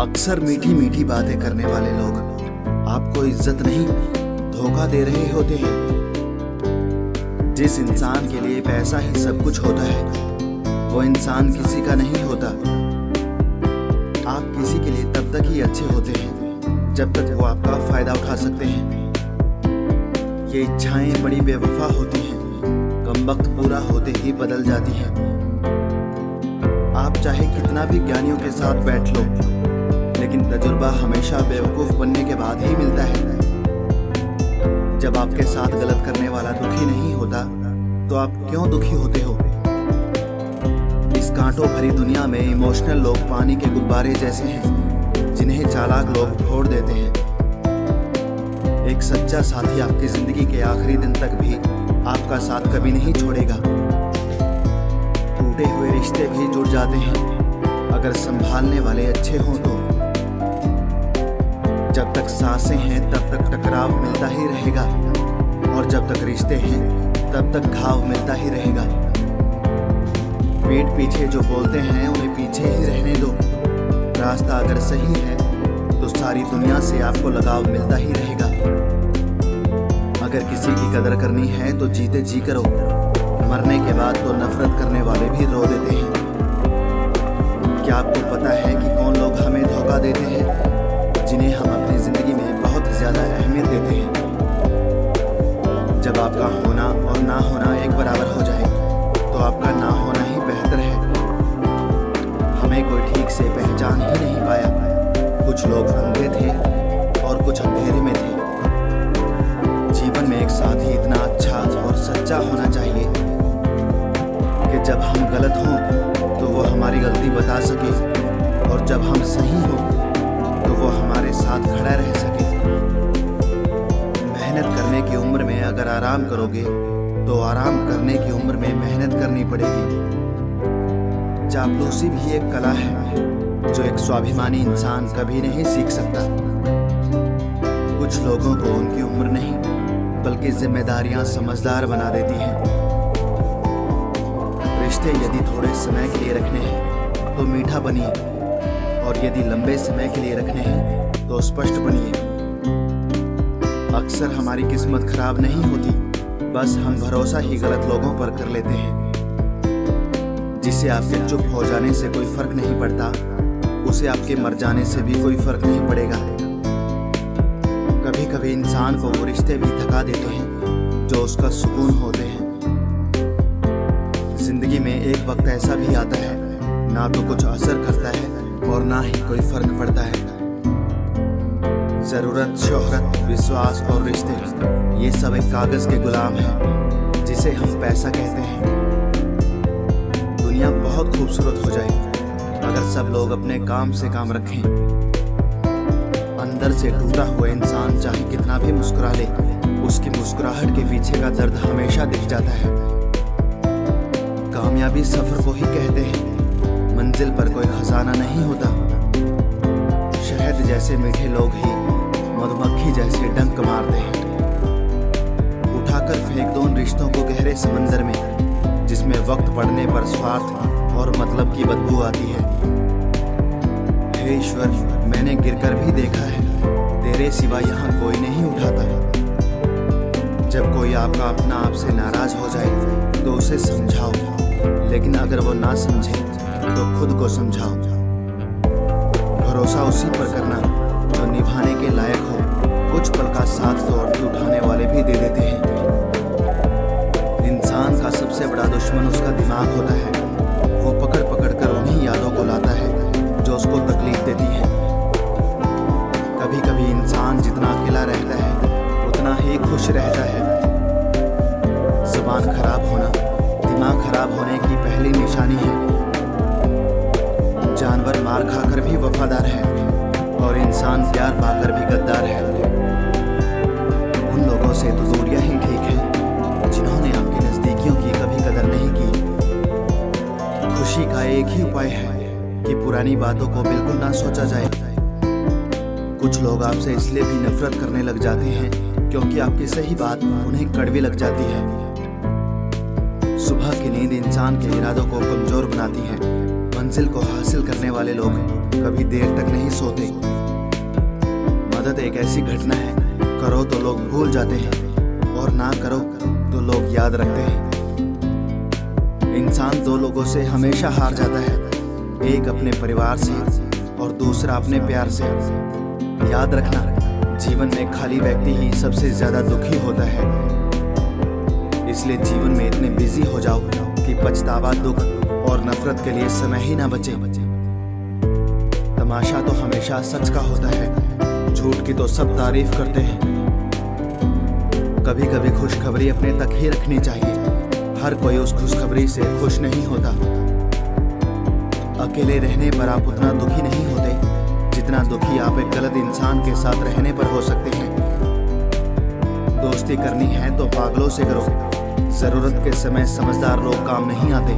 अक्सर मीठी मीठी बातें करने वाले लोग आपको इज्जत नहीं, धोखा दे रहे होते हैं। जिस इंसान के लिए पैसा ही सब कुछ होता है, वो इंसान किसी का नहीं होता। आप किसी के लिए तब तक ही अच्छे होते हैं जब तक वो आपका फायदा उठा सकते हैं। ये इच्छाएं बड़ी बेवफा होती हैं, कमबख्त पूरा होते ही बदल जाती हैं। आप चाहे कितना भी ज्ञानियों के साथ बैठ लो, लेकिन तजुर्बा हमेशा बेवकूफ बनने के बाद ही मिलता है। जब आपके साथ गलत करने वाला दुखी नहीं होता, तो आप क्यों दुखी होते हो? इस कांटों भरी दुनिया में इमोशनल लोग पानी के गुब्बारे जैसे हैं, जिन्हें चालाक लोग फोड़ देते हैं। एक सच्चा साथी आपकी जिंदगी के आखिरी दिन तक भी आपका साथ कभी नहीं छोड़ेगा। टूटे हुए रिश्ते भी जुड़ जाते हैं अगर संभालने वाले अच्छे हों तो। जब तक सांसें हैं तब तक टकराव मिलता ही रहेगा, और जब तक रिश्ते हैं तब तक घाव मिलता ही रहेगा। पीठ पीछे जो बोलते हैं उन्हें पीछे ही रहने दो। रास्ता अगर सही है तो सारी दुनिया से आपको लगाव मिलता ही रहेगा। अगर किसी की कदर करनी है तो जीते जी करो, मरने के बाद तो नफरत करने वाले भी रो देते हैं। क्या आपको पता है कि कौन लोग हमें धोखा देते हैं, जिन्हें हम अपनी जिंदगी में बहुत ज़्यादा अहमियत देते हैं? जब आपका होना और ना होना एक बराबर हो जाए तो आपका ना होना ही बेहतर है। हमें कोई ठीक से पहचान ही नहीं पाया। कुछ लोग अंधे थे और कुछ अंधेरे में थे। जीवन में एक साथी इतना अच्छा और सच्चा होना चाहिए कि जब हम गलत हों तो वो हमारी गलती बता सके, और जब हम सही हों तो वो हमारे साथ खड़ा रह सके। मेहनत करने की उम्र में अगर आराम करोगे तो आराम करने की उम्र में मेहनत करनी पड़ेगी। चापलूसी भी एक कला है जो एक स्वाभिमानी इंसान कभी नहीं सीख सकता। कुछ लोगों को उनकी उम्र नहीं बल्कि जिम्मेदारियां समझदार बना देती हैं। रिश्ते यदि थोड़े समय के लिए रखने हैं तो मीठा बनिए, और यदि लंबे समय के लिए रखने हैं तो स्पष्ट बनिए। अक्सर हमारी किस्मत खराब नहीं होती, बस हम भरोसा ही गलत लोगों पर कर लेते हैं। जिसे आपके चुप हो जाने से कोई फर्क नहीं पड़ता, उसे आपके मर जाने से भी कोई फर्क नहीं पड़ेगा। कभी कभी इंसान को वो रिश्ते भी थका देते हैं जो उसका सुकून होते हैं। जिंदगी में एक वक्त ऐसा भी आता है, ना तो कुछ असर करता है और ना ही कोई फर्क पड़ता है। जरूरत, शोहरत, विश्वास और रिश्ते, ये सब एक कागज के गुलाम हैं जिसे हम पैसा कहते हैं। दुनिया बहुत खूबसूरत हो जाएगी अगर सब लोग अपने काम से काम रखें। अंदर से टूटा हुआ इंसान चाहे कितना भी मुस्कुरा ले, उसकी मुस्कुराहट के पीछे का दर्द हमेशा दिख जाता है। कामयाबी सफर को ही कहते हैं, मंजिल पर कोई खजाना नहीं होता। शहद जैसे मीठे लोग ही मधुमक्खी जैसे डंक मारते हैं। उठाकर फेंक दो उन रिश्तों को गहरे समंदर में, जिसमें वक्त पड़ने पर स्वार्थ और मतलब की बदबू आती है। हे ईश्वर, मैंने गिरकर भी देखा है, तेरे सिवा यहाँ कोई नहीं उठाता। जब कोई आपका अपना आपसे नाराज हो जाए तो उसे समझाओ, लेकिन अगर वो ना समझे तो खुद को समझाओ। भरोसा उसी पर करना जो निभाने के लायक हो। कुछ पल का साथ तो अर्थी उठाने वाले भी दे देते हैं। इंसान का सबसे बड़ा दुश्मन उसका दिमाग होता है। वो पकड़ पकड़ कर उन्हीं यादों को लाता है जो उसको तकलीफ देती है। कभी कभी इंसान जितना अकेला रहता है उतना ही खुश रहता है। जुबान खराब होना दिमाग खराब होने की पहली निशानी है। जानवर मार खाकर भी वफादार है, और इंसान प्यार पाकर भी गद्दार है। उन लोगों से तो दूरियां ही ठीक है जिन्होंने आपकी नज़दीकियों की कभी कदर नहीं की। खुशी का एक ही उपाय है कि पुरानी बातों को बिल्कुल ना सोचा जाए। कुछ लोग आपसे इसलिए भी नफरत करने लग जाते हैं क्योंकि आपकी सही बात उन्हें कड़वी लग जाती है। सुबह की नींद इंसान के इरादों को कमजोर बनाती है। मंजिल को हासिल करने वाले लोग कभी देर तक नहीं सोते। मदद एक ऐसी घटना है, करो तो लोग भूल जाते हैं और ना करो तो लोग याद रखते हैं। इंसान दो लोगों से हमेशा हार जाता है, एक अपने परिवार से और दूसरा अपने प्यार से। याद रखना, जीवन में खाली व्यक्ति ही सबसे ज्यादा दुखी होता है। इसलिए जीवन में इतने बिजी हो जाओ कि पछतावा, दुख और नफरत के लिए समय ही ना बचे। तमाशा तो हमेशा सच का होता है, झूठ की तो सब तारीफ करते हैं। कभी कभी खुशखबरी अपने तक ही रखनी चाहिए, हर कोई उस खुशखबरी से खुश नहीं होता। अकेले रहने पर आप उतना दुखी नहीं होते जितना दुखी आप एक गलत इंसान के साथ रहने पर हो सकते हैं। दोस्ती करनी है तो पागलों से करो, जरूरत के समय समझदार लोग काम नहीं आते।